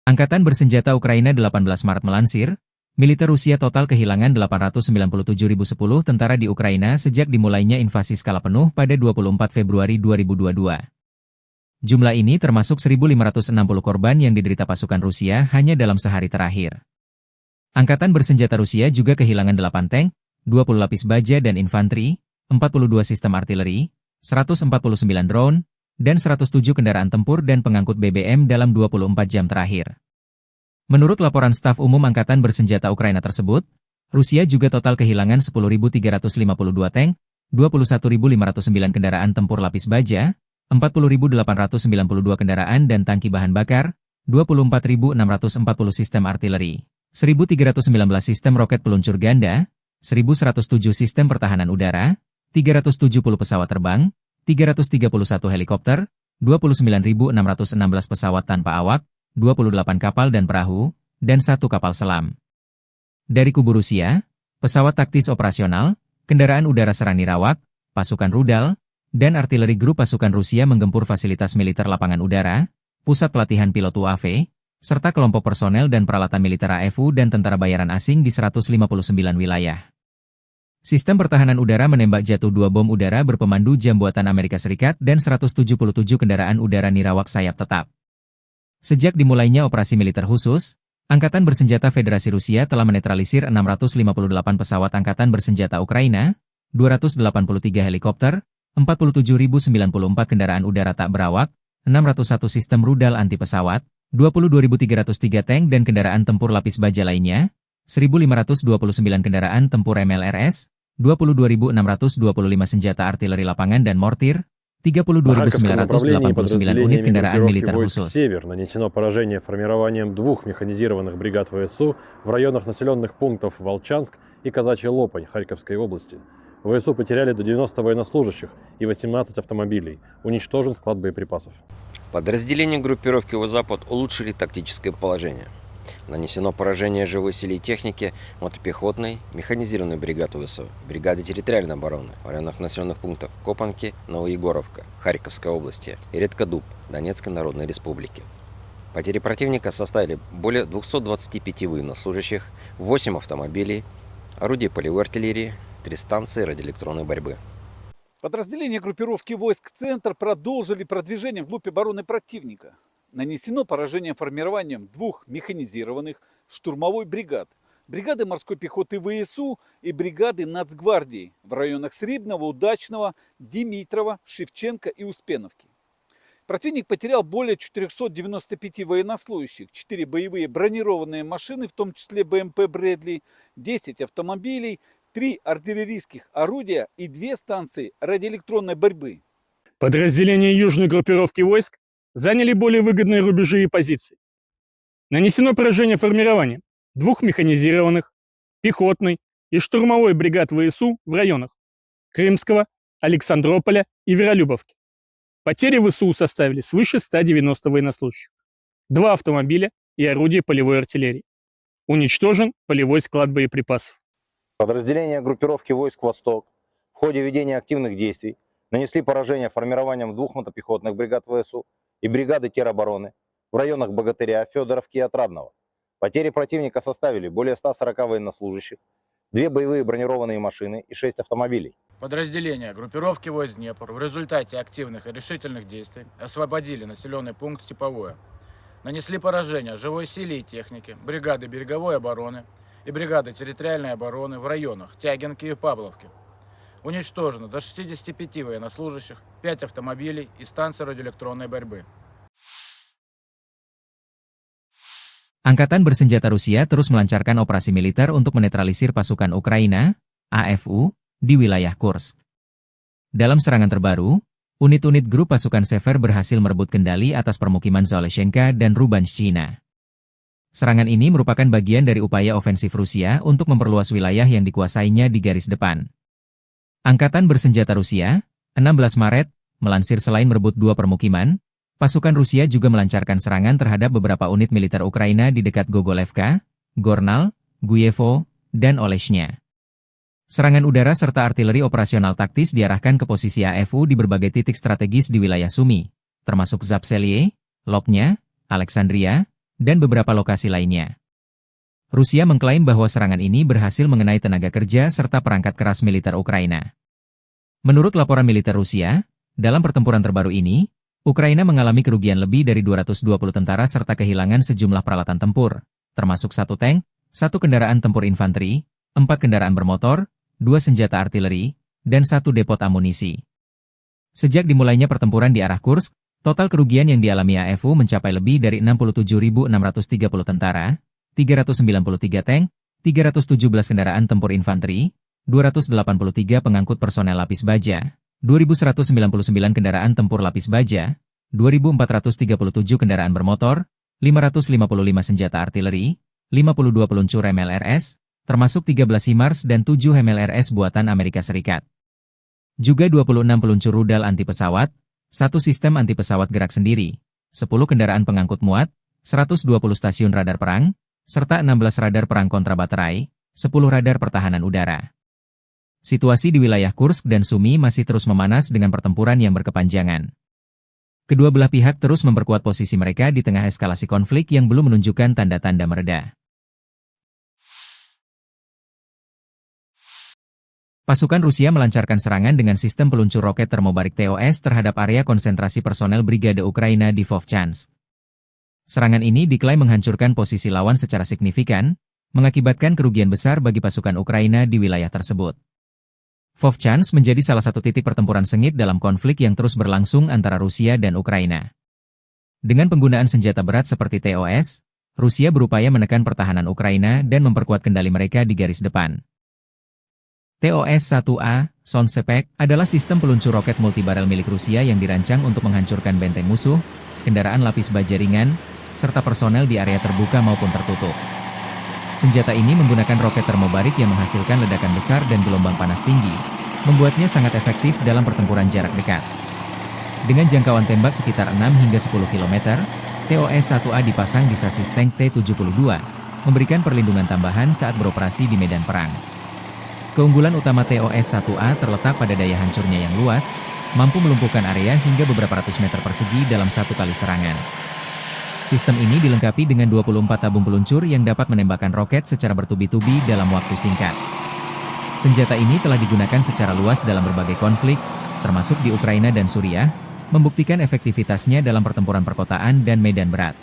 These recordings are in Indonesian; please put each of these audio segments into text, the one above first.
Angkatan Bersenjata Ukraina 18 Maret melansir, militer Rusia total kehilangan 897.010 tentara di Ukraina sejak dimulainya invasi skala penuh pada 24 Februari 2022. Jumlah ini termasuk 1.560 korban yang diderita pasukan Rusia hanya dalam sehari terakhir. Angkatan Bersenjata Rusia juga kehilangan 8 tank, 20 lapis baja dan infanteri, 42 sistem artileri, 149 drone, dan 107 kendaraan tempur dan pengangkut BBM dalam 24 jam terakhir. Menurut laporan staf umum Angkatan Bersenjata Ukraina tersebut, Rusia juga total kehilangan 10.352 tank, 21.509 kendaraan tempur lapis baja, 40.892 kendaraan dan tangki bahan bakar, 24.640 sistem artileri, 1.319 sistem roket peluncur ganda, 1.107 sistem pertahanan udara, 370 pesawat terbang, 331 helikopter, 29.616 pesawat tanpa awak, 28 kapal dan perahu, dan 1 kapal selam. Dari kubu Rusia, pesawat taktis operasional, kendaraan udara serang nirawak, pasukan rudal, dan artileri grup pasukan Rusia menggempur fasilitas militer lapangan udara, pusat pelatihan pilot UAV, serta kelompok personel dan peralatan militer AFU dan tentara bayaran asing di 159 wilayah. Sistem pertahanan udara menembak jatuh 2 bom udara berpemandu jam buatan Amerika Serikat dan 177 kendaraan udara nirawak sayap tetap. Sejak dimulainya operasi militer khusus, Angkatan Bersenjata Federasi Rusia telah menetralisir 658 pesawat Angkatan Bersenjata Ukraina, 283 helikopter, 47.094 kendaraan udara tak berawak, 601 sistem rudal anti pesawat, 22.303 tank dan kendaraan tempur lapis baja lainnya, 1.529 kendaraan tempur MLRS, 22.625 senjata artileri lapangan dan mortir, 32.989 unit kendaraan militer khusus. Север нанесено поражение формированием 2 механизированных бригад ВСУ в районах населенных пунктов Волчанск и Казачья Лопань Харьковской области. ВСУ потеряли до 90 военнослужащих и 18 автомобилей. Уничтожен склад боеприпасов. Подразделения группировки «Запад» улучшили тактическое положение. Нанесено поражение живой силе и технике мотопехотной, механизированной бригады ВСУ, бригады территориальной обороны в районах населенных пунктов Копанки, Новоегоровка, Харьковской области и Редкодуб, Донецкой Народной Республики. Потери противника составили более 225 военнослужащих, 8 автомобилей, орудия полевой артиллерии, 3 станции радиоэлектронной борьбы. Подразделения группировки войск «Центр» продолжили продвижение вглубь обороны противника. Нанесено поражение формированием 2 механизированных штурмовой бригад, бригады морской пехоты ВСУ и бригады Нацгвардии в районах Срибного, Удачного, Димитрова, Шевченко и Успеновки. Противник потерял более 495 военнослужащих, 4 боевые бронированные машины, в том числе БМП «Брэдли», 10 автомобилей, 3 артиллерийских орудия и 2 станции радиоэлектронной борьбы. Подразделения южной группировки войск заняли более выгодные рубежи и позиции. Нанесено поражение формированием 2 механизированных, пехотной и штурмовой бригад ВСУ в районах Крымского, Александрополя и Веролюбовки. Потери ВСУ составили свыше 190 военнослужащих, 2 автомобиля и орудия полевой артиллерии. Уничтожен полевой склад боеприпасов. Подразделения группировки войск «Восток» в ходе ведения активных действий нанесли поражение формированием 2 мотопехотных бригад ВСУ и бригады теробороны в районах Богатыря, Федоровки и Отрадного. Потери противника составили более 140 военнослужащих, 2 боевые бронированные машины и 6 автомобилей. Подразделения группировки войск «Днепр» в результате активных и решительных действий освободили населенный пункт Степовое. Нанесли поражение живой силе и технике, бригады береговой обороны и бригады территориальной обороны в районах Тягинки и Павловки. Уничтожено до 65 военнослужащих, 5 автомобилей и станции радиоэлектронной борьбы. Angkatan Bersenjata Rusia terus melancarkan operasi militer untuk menetralisir pasukan Ukraina, AFU, di wilayah Kursk. Dalam serangan terbaru, unit-unit grup pasukan Sever berhasil merebut kendali atas permukiman Zaleshenka dan Rubanshchina. Serangan ini merupakan bagian dari upaya ofensif Rusia untuk memperluas wilayah yang dikuasainya di garis depan. Angkatan Bersenjata Rusia, 16 Maret, melansir selain merebut 2 permukiman, pasukan Rusia juga melancarkan serangan terhadap beberapa unit militer Ukraina di dekat Gogolevka, Gornal, Guyevo, dan Oleshnya. Serangan udara serta artileri operasional taktis diarahkan ke posisi AFU di berbagai titik strategis di wilayah Sumy, termasuk Zapselye, Lopnya, Alexandria, dan beberapa lokasi lainnya. Rusia mengklaim bahwa serangan ini berhasil mengenai tenaga kerja serta perangkat keras militer Ukraina. Menurut laporan militer Rusia, dalam pertempuran terbaru ini, Ukraina mengalami kerugian lebih dari 220 tentara serta kehilangan sejumlah peralatan tempur, termasuk 1 tank, 1 kendaraan tempur infanteri, 4 kendaraan bermotor, 2 senjata artileri, dan 1 depot amunisi. Sejak dimulainya pertempuran di arah Kursk, total kerugian yang dialami AFU mencapai lebih dari 67.630 tentara, 393 tank, 317 kendaraan tempur infanteri, 283 pengangkut personel lapis baja, 2.199 kendaraan tempur lapis baja, 2.437 kendaraan bermotor, 555 senjata artileri, 52 peluncur MLRS, termasuk 13 HIMARS dan 7 MLRS buatan Amerika Serikat. Juga 26 peluncur rudal anti pesawat, 1 sistem anti pesawat gerak sendiri, 10 kendaraan pengangkut muat, 120 stasiun radar perang, serta 16 radar perang kontrabaterai, 10 radar pertahanan udara. Situasi di wilayah Kursk dan Sumy masih terus memanas dengan pertempuran yang berkepanjangan. Kedua belah pihak terus memperkuat posisi mereka di tengah eskalasi konflik yang belum menunjukkan tanda-tanda mereda. Pasukan Rusia melancarkan serangan dengan sistem peluncur roket termobarik TOS terhadap area konsentrasi personel Brigade Ukraina di Vovchansk. Serangan ini diklaim menghancurkan posisi lawan secara signifikan, mengakibatkan kerugian besar bagi pasukan Ukraina di wilayah tersebut. Vovchansk menjadi salah satu titik pertempuran sengit dalam konflik yang terus berlangsung antara Rusia dan Ukraina. Dengan penggunaan senjata berat seperti TOS, Rusia berupaya menekan pertahanan Ukraina dan memperkuat kendali mereka di garis depan. TOS-1A, Sonsepek, adalah sistem peluncur roket multibarel milik Rusia yang dirancang untuk menghancurkan benteng musuh, kendaraan lapis baja ringan, serta personel di area terbuka maupun tertutup. Senjata ini menggunakan roket termobarik yang menghasilkan ledakan besar dan gelombang panas tinggi, membuatnya sangat efektif dalam pertempuran jarak dekat. Dengan jangkauan tembak sekitar 6 hingga 10 km, TOS-1A dipasang di sasis tank T-72, memberikan perlindungan tambahan saat beroperasi di medan perang. Keunggulan utama TOS-1A terletak pada daya hancurnya yang luas, mampu melumpuhkan area hingga beberapa ratus meter persegi dalam satu kali serangan. Sistem ini dilengkapi dengan 24 tabung peluncur yang dapat menembakkan roket secara bertubi-tubi dalam waktu singkat. Senjata ini telah digunakan secara luas dalam berbagai konflik, termasuk di Ukraina dan Suriah, membuktikan efektivitasnya dalam pertempuran perkotaan dan medan berat.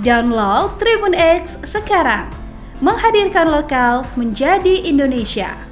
Download Tribun X sekarang, Menghadirkan lokal menjadi Indonesia.